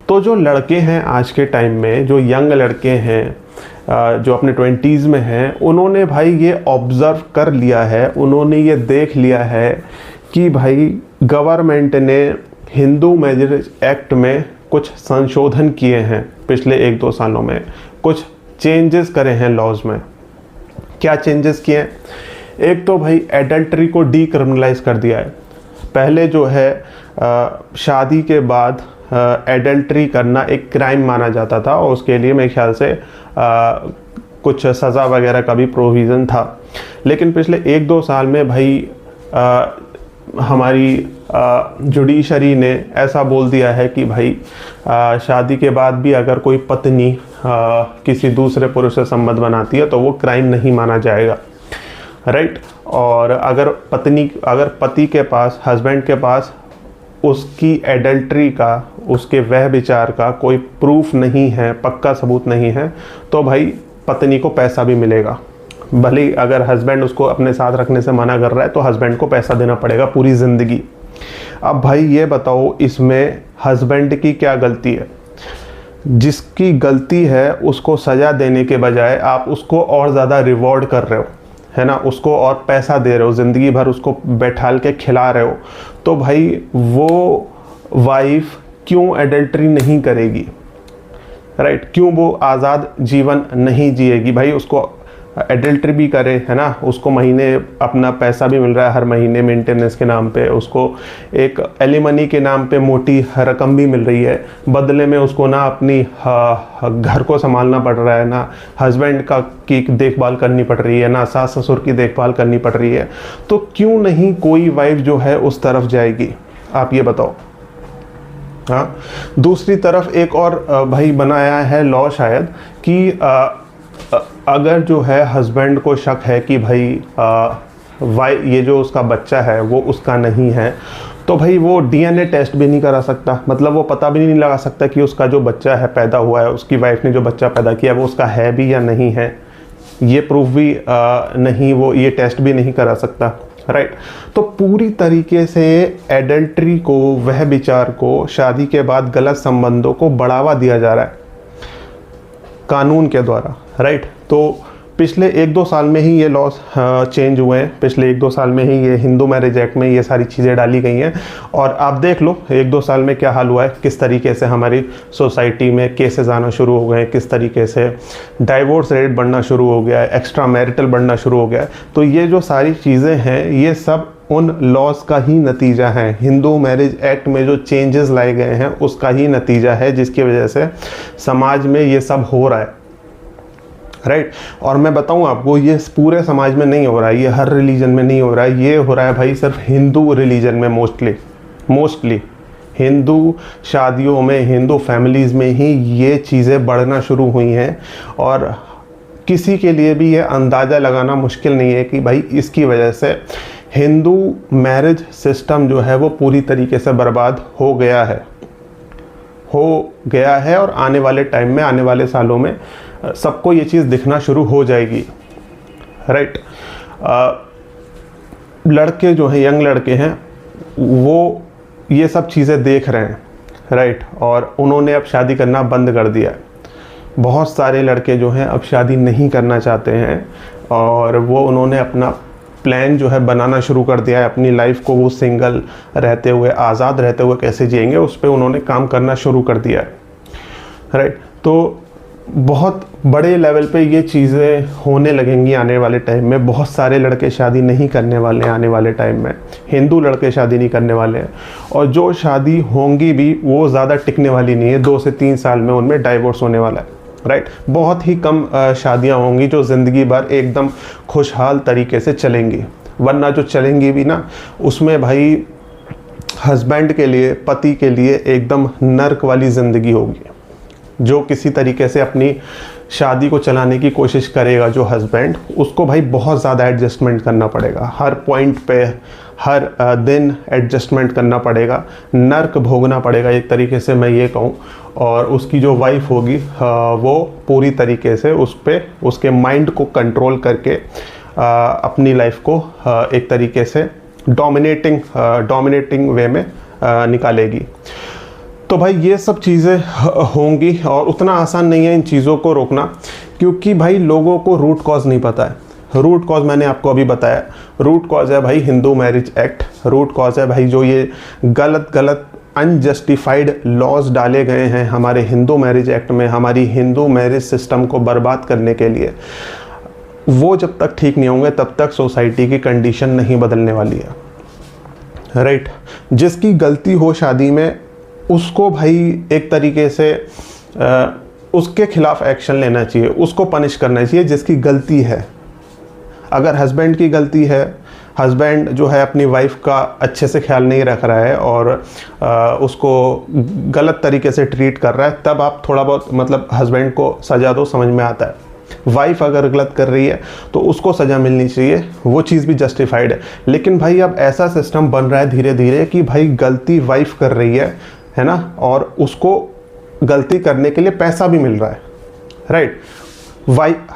तो जो लड़के हैं आज के टाइम में, जो यंग लड़के हैं जो अपने 20s में हैं, उन्होंने भाई ये ऑब्ज़र्व कर लिया है, उन्होंने ये देख लिया है कि भाई गवर्नमेंट ने हिंदू मैरिज एक्ट में कुछ संशोधन किए हैं पिछले 1-2 सालों में, कुछ चेंजेस करे हैं लॉज में। क्या चेंजेस किए हैं? एक तो भाई एडल्ट्री को डीक्रिमिनलाइज कर दिया है। पहले जो है शादी के बाद एडल्ट्री करना एक क्राइम माना जाता था और उसके लिए मेरे ख्याल से कुछ सज़ा वगैरह का भी प्रोविज़न था। लेकिन पिछले 1-2 साल में भाई हमारी जुडिशरी ने ऐसा बोल दिया है कि भाई शादी के बाद भी अगर कोई पत्नी किसी दूसरे पुरुष से संबंध बनाती है तो वो क्राइम नहीं माना जाएगा, राइट। और अगर पति के पास, हस्बैंड के पास उसकी एडल्ट्री का, उसके व्यभिचार का कोई प्रूफ नहीं है, पक्का सबूत नहीं है, तो भाई पत्नी को पैसा भी मिलेगा। भले अगर हस्बैंड उसको अपने साथ रखने से मना कर रहा है तो हस्बैंड को पैसा देना पड़ेगा पूरी ज़िंदगी। अब भाई ये बताओ इसमें हस्बैंड की क्या गलती है? जिसकी गलती है उसको सज़ा देने के बजाय आप उसको और ज़्यादा रिवॉर्ड कर रहे हो, है ना, उसको और पैसा दे रहे हो, ज़िंदगी भर उसको बैठाल के खिला रहे हो। तो भाई वो वाइफ क्यों एडल्ट्री नहीं करेगी, राइट? क्यों वो आज़ाद जीवन नहीं जिएगी? भाई उसको एडल्ट्री भी करे, है ना, उसको महीने अपना पैसा भी मिल रहा है, हर महीने मेंटेनेंस के नाम पे, उसको एक एलिमनी के नाम पे मोटी रकम भी मिल रही है, बदले में उसको ना अपनी घर को संभालना पड़ रहा है, ना हस्बैंड की देखभाल करनी पड़ रही है, ना सास ससुर की देखभाल करनी पड़ रही है। तो क्यों नहीं कोई वाइफ जो है उस तरफ जाएगी? आप ये बताओ। हाँ, दूसरी तरफ एक और भाई बनाया है लॉ शायद कि अगर जो है हस्बैंड को शक है कि भाई ये जो उसका बच्चा है वो उसका नहीं है, तो भाई वो डीएनए टेस्ट भी नहीं करा सकता। मतलब वो पता भी नहीं लगा सकता कि उसका जो बच्चा है पैदा हुआ है, उसकी वाइफ ने जो बच्चा पैदा किया वो उसका है भी या नहीं है। ये प्रूफ भी नहीं, वो ये टेस्ट भी नहीं करा सकता, राइट। तो पूरी तरीके से एडल्ट्री को, वह विचार को, शादी के बाद गलत संबंधों को बढ़ावा दिया जा रहा है कानून के द्वारा, राइट। तो पिछले 1-2 साल में ही ये लॉज चेंज हुए हैं, पिछले 1-2 साल में ही ये हिंदू मैरिज एक्ट में ये सारी चीज़ें डाली गई हैं। और आप देख लो 1-2 साल में क्या हाल हुआ है, किस तरीके से हमारी सोसाइटी में केसेस आना शुरू हो गए हैं, किस तरीके से डाइवोर्स रेट बढ़ना शुरू हो गया है, एक्स्ट्रा मैरिटल बढ़ना शुरू हो गया है। तो ये जो सारी चीज़ें हैं ये सब उन लॉज का ही नतीजा है, हिंदू मैरिज एक्ट में जो चेंजेस लाए गए हैं उसका ही नतीजा है, जिसकी वजह से समाज में ये सब हो रहा है, राइट। और मैं बताऊं आपको, ये पूरे समाज में नहीं हो रहा है, ये हर रिलीजन में नहीं हो रहा है, ये हो रहा है भाई सिर्फ हिंदू रिलीजन में मोस्टली हिंदू शादियों में, हिंदू फैमिलीज़ में ही ये चीज़ें बढ़ना शुरू हुई हैं। और किसी के लिए भी ये अंदाज़ा लगाना मुश्किल नहीं है कि भाई इसकी वजह से हिंदू मैरिज सिस्टम जो है वो पूरी तरीके से बर्बाद हो गया है और आने वाले टाइम में, आने वाले सालों में सबको ये चीज़ दिखना शुरू हो जाएगी, राइट। लड़के जो हैं, यंग लड़के हैं, वो ये सब चीज़ें देख रहे हैं, राइट, और उन्होंने अब शादी करना बंद कर दिया है। बहुत सारे लड़के जो हैं अब शादी नहीं करना चाहते हैं और उन्होंने अपना प्लान जो है बनाना शुरू कर दिया है, अपनी लाइफ को वो सिंगल रहते हुए, आज़ाद रहते हुए कैसे जिएंगे उस पर उन्होंने काम करना शुरू कर दिया है, राइट। तो बहुत बड़े लेवल पे ये चीज़ें होने लगेंगी आने वाले टाइम में। बहुत सारे लड़के शादी नहीं करने वाले हैं आने वाले टाइम में, हिंदू लड़के शादी नहीं करने वाले हैं, और जो शादी होंगी भी वो ज़्यादा टिकने वाली नहीं है, 2 से 3 साल में उनमें डाइवोर्स होने वाला है, राइट। बहुत ही कम शादियां होंगी जो ज़िंदगी भर एकदम खुशहाल तरीके से चलेंगी, वरना जो चलेंगी भी ना उसमें भाई हस्बैंड के लिए, पति के लिए एकदम नर्क वाली ज़िंदगी होगी। जो किसी तरीके से अपनी शादी को चलाने की कोशिश करेगा जो हस्बैंड, उसको भाई बहुत ज़्यादा एडजस्टमेंट करना पड़ेगा, हर पॉइंट पे हर दिन एडजस्टमेंट करना पड़ेगा, नर्क भोगना पड़ेगा एक तरीके से मैं ये कहूँ। और उसकी जो वाइफ होगी वो पूरी तरीके से उस पर, उसके माइंड को कंट्रोल करके अपनी लाइफ को एक तरीके से डोमिनेटिंग वे में निकालेगी। तो भाई ये सब चीज़ें होंगी और उतना आसान नहीं है इन चीज़ों को रोकना, क्योंकि भाई लोगों को रूट कॉज नहीं पता है। रूट कॉज मैंने आपको अभी बताया, रूट कॉज है भाई Hindu Marriage Act, root cause है भाई जो ये गलत अनजस्टिफाइड लॉज डाले गए हैं हमारे हिंदू मैरिज एक्ट में, हमारी हिंदू मैरिज सिस्टम को बर्बाद करने के लिए। वो जब तक ठीक नहीं होंगे तब तक सोसाइटी की कंडीशन नहीं बदलने वाली है, राइट। जिसकी गलती हो शादी में उसको भाई एक तरीके से उसके खिलाफ एक्शन लेना चाहिए, उसको पनिश करना चाहिए जिसकी गलती है। अगर हस्बैंड की गलती है, हस्बैंड जो है अपनी वाइफ का अच्छे से ख्याल नहीं रख रहा है और उसको गलत तरीके से ट्रीट कर रहा है, तब आप थोड़ा बहुत मतलब हस्बैंड को सजा दो, समझ में आता है। वाइफ अगर गलत कर रही है तो उसको सज़ा मिलनी चाहिए, वो चीज़ भी जस्टिफाइड है। लेकिन भाई अब ऐसा सिस्टम बन रहा है धीरे धीरे कि भाई गलती वाइफ कर रही है ना, और उसको गलती करने के लिए पैसा भी मिल रहा है, राइट।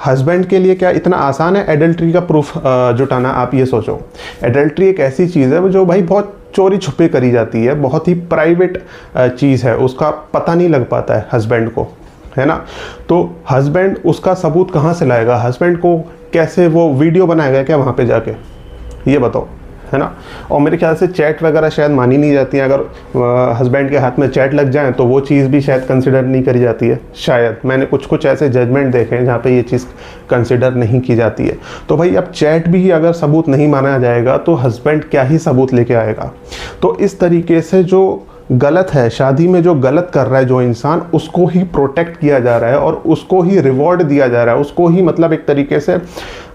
हस्बैंड के लिए क्या इतना आसान है एडल्ट्री का प्रूफ जुटाना? आप ये सोचो, एडल्ट्री एक ऐसी चीज़ है जो भाई बहुत चोरी छुपे करी जाती है, बहुत ही प्राइवेट चीज़ है, उसका पता नहीं लग पाता है हस्बैंड को, है ना। तो हस्बैंड उसका सबूत कहाँ से लाएगा? हस्बैंड को कैसे वो वीडियो बनाएगा क्या वहाँ पे जाके, ये बताओ, है ना। और मेरे ख्याल से चैट वगैरह शायद मानी नहीं जाती है। अगर हस्बैंड के हाथ में चैट लग जाए तो वो चीज़ भी शायद कंसिडर नहीं करी जाती है, शायद। मैंने कुछ ऐसे जजमेंट देखे हैं जहाँ पे ये चीज़ कंसिडर नहीं की जाती है। तो भाई अब चैट भी अगर सबूत नहीं माना जाएगा तो हस्बैंड क्या ही सबूत लेके आएगा? तो इस तरीके से जो गलत है शादी में, जो गलत कर रहा है जो इंसान, उसको ही प्रोटेक्ट किया जा रहा है और उसको ही रिवॉर्ड दिया जा रहा है, उसको ही मतलब एक तरीके से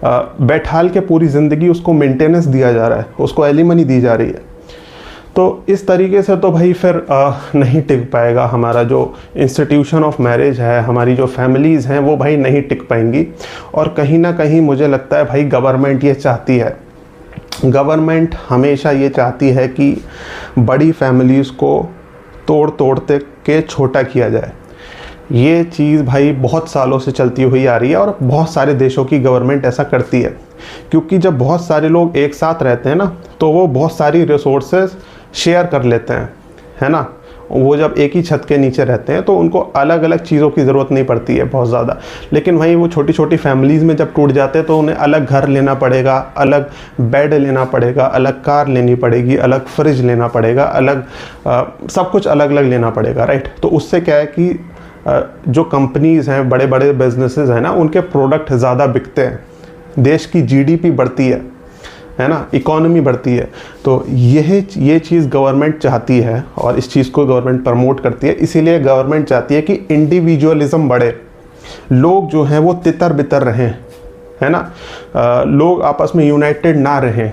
बैठाल के पूरी ज़िंदगी उसको मेंटेनेंस दिया जा रहा है, उसको एलिमनी दी जा रही है। तो इस तरीके से तो भाई फिर नहीं टिक पाएगा हमारा जो इंस्टीट्यूशन ऑफ मैरिज है, हमारी जो फैमिलीज़ हैं वो भाई नहीं टिक पाएंगी। और कहीं ना कहीं मुझे लगता है भाई गवर्नमेंट ये चाहती है, गवर्नमेंट हमेशा ये चाहती है कि बड़ी फैमिलीज़ को तोड़ते के छोटा किया जाए। ये चीज़ भाई बहुत सालों से चलती हुई आ रही है और बहुत सारे देशों की गवर्नमेंट ऐसा करती है, क्योंकि जब बहुत सारे लोग एक साथ रहते हैं ना तो वो बहुत सारी रिसोर्सेज शेयर कर लेते हैं, है ना। वो जब एक ही छत के नीचे रहते हैं तो उनको अलग अलग चीज़ों की ज़रूरत नहीं पड़ती है बहुत ज़्यादा। लेकिन वहीं वो छोटी छोटी फैमिलीज़ में जब टूट जाते हैं तो उन्हें अलग घर लेना पड़ेगा, अलग बेड लेना पड़ेगा, अलग कार लेनी पड़ेगी, अलग फ्रिज लेना पड़ेगा, अलग सब कुछ अलग अलग लेना पड़ेगा, राइट। तो उससे क्या है कि जो कंपनीज़ हैं, बड़े बड़े बिजनेसेस हैं ना, उनके प्रोडक्ट ज़्यादा बिकते हैं, देश की जीडीपी बढ़ती है ना, इकोनॉमी बढ़ती है। तो ये चीज़ गवर्नमेंट चाहती है और इस चीज़ को गवर्नमेंट प्रमोट करती है। इसीलिए गवर्नमेंट चाहती है कि इंडिविजुअलिज्म बढ़े, लोग जो हैं वो तितर बितर रहें, है ना, लोग आपस में यूनाइटेड ना रहें।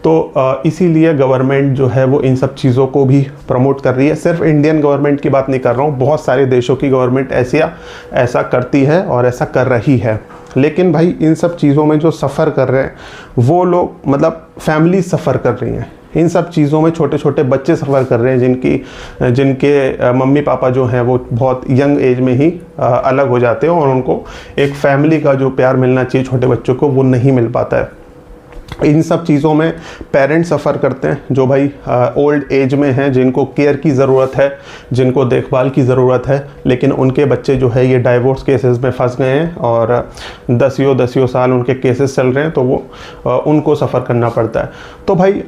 तो इसीलिए गवर्नमेंट जो है वो इन सब चीज़ों को भी प्रमोट कर रही है। सिर्फ इंडियन गवर्नमेंट की बात नहीं कर रहा हूँ, बहुत सारे देशों की गवर्नमेंट ऐसा करती है और ऐसा कर रही है। लेकिन भाई इन सब चीज़ों में जो सफ़र कर रहे हैं वो लोग, मतलब फैमिली सफ़र कर रही हैं इन सब चीज़ों में, छोटे छोटे बच्चे सफ़र कर रहे हैं जिनके मम्मी पापा जो हैं वो बहुत यंग एज में ही अलग हो जाते हैं और उनको एक फैमिली का जो प्यार मिलना चाहिए छोटे बच्चों को वो नहीं मिल पाता है। इन सब चीज़ों में पेरेंट्स सफ़र करते हैं जो भाई ओल्ड एज में हैं, जिनको केयर की ज़रूरत है, जिनको देखभाल की ज़रूरत है, लेकिन उनके बच्चे जो है ये डाइवोर्स केसेस में फंस गए हैं और दसियों साल उनके केसेस चल रहे हैं, तो वो उनको सफ़र करना पड़ता है। तो भाई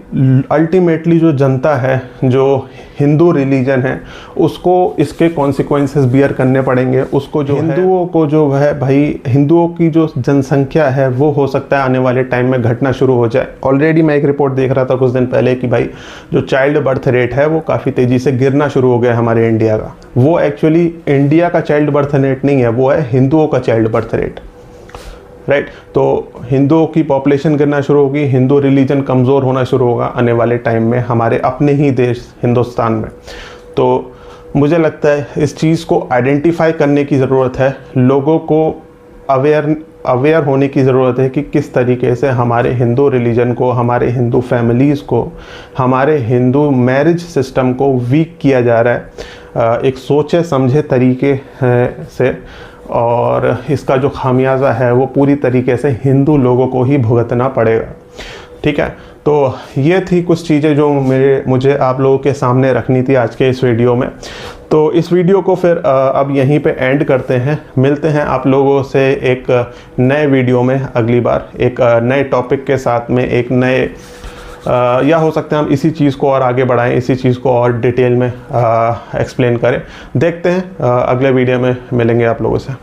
अल्टीमेटली जो जनता है, जो हिंदू रिलीजन है, उसको इसके कॉन्सिक्वेंसेस बियर करने पड़ेंगे। उसको जो हिंदुओं को जो है भाई, हिंदुओं की जो जनसंख्या है वो हो सकता है आने वाले टाइम में घटना शुरू हो जाए। ऑलरेडी मैं एक रिपोर्ट देख रहा था कुछ दिन पहले कि भाई जो चाइल्ड बर्थ रेट है वो काफ़ी तेज़ी से गिरना शुरू हो गया हमारे इंडिया का। वो एक्चुअली इंडिया का चाइल्ड बर्थ रेट नहीं है, वो है हिंदुओं का चाइल्ड बर्थ रेट, राइट। तो हिंदुओं की पॉपुलेशन गिरना शुरू होगी, हिंदू रिलीजन कमज़ोर होना शुरू होगा आने वाले टाइम में हमारे अपने ही देश हिंदुस्तान में। तो मुझे लगता है इस चीज़ को आइडेंटिफाई करने की ज़रूरत है, लोगों को अवेयर होने की ज़रूरत है कि किस तरीके से हमारे हिंदू रिलीजन को, हमारे हिंदू फैमिलीज़ को, हमारे हिंदू मैरिज सिस्टम को वीक किया जा रहा है एक सोचे समझे तरीके से, और इसका जो खामियाजा है वो पूरी तरीके से हिंदू लोगों को ही भुगतना पड़ेगा, ठीक है। तो ये थी कुछ चीज़ें जो मुझे आप लोगों के सामने रखनी थी आज के इस वीडियो में। तो इस वीडियो को फिर अब यहीं पे एंड करते हैं। मिलते हैं आप लोगों से एक नए वीडियो में अगली बार, एक नए टॉपिक के साथ में, एक नए या हो सकता है हम इसी चीज़ को और आगे बढ़ाएं, इसी चीज़ को और डिटेल में एक्सप्लेन करें। देखते हैं, अगले वीडियो में मिलेंगे आप लोगों से।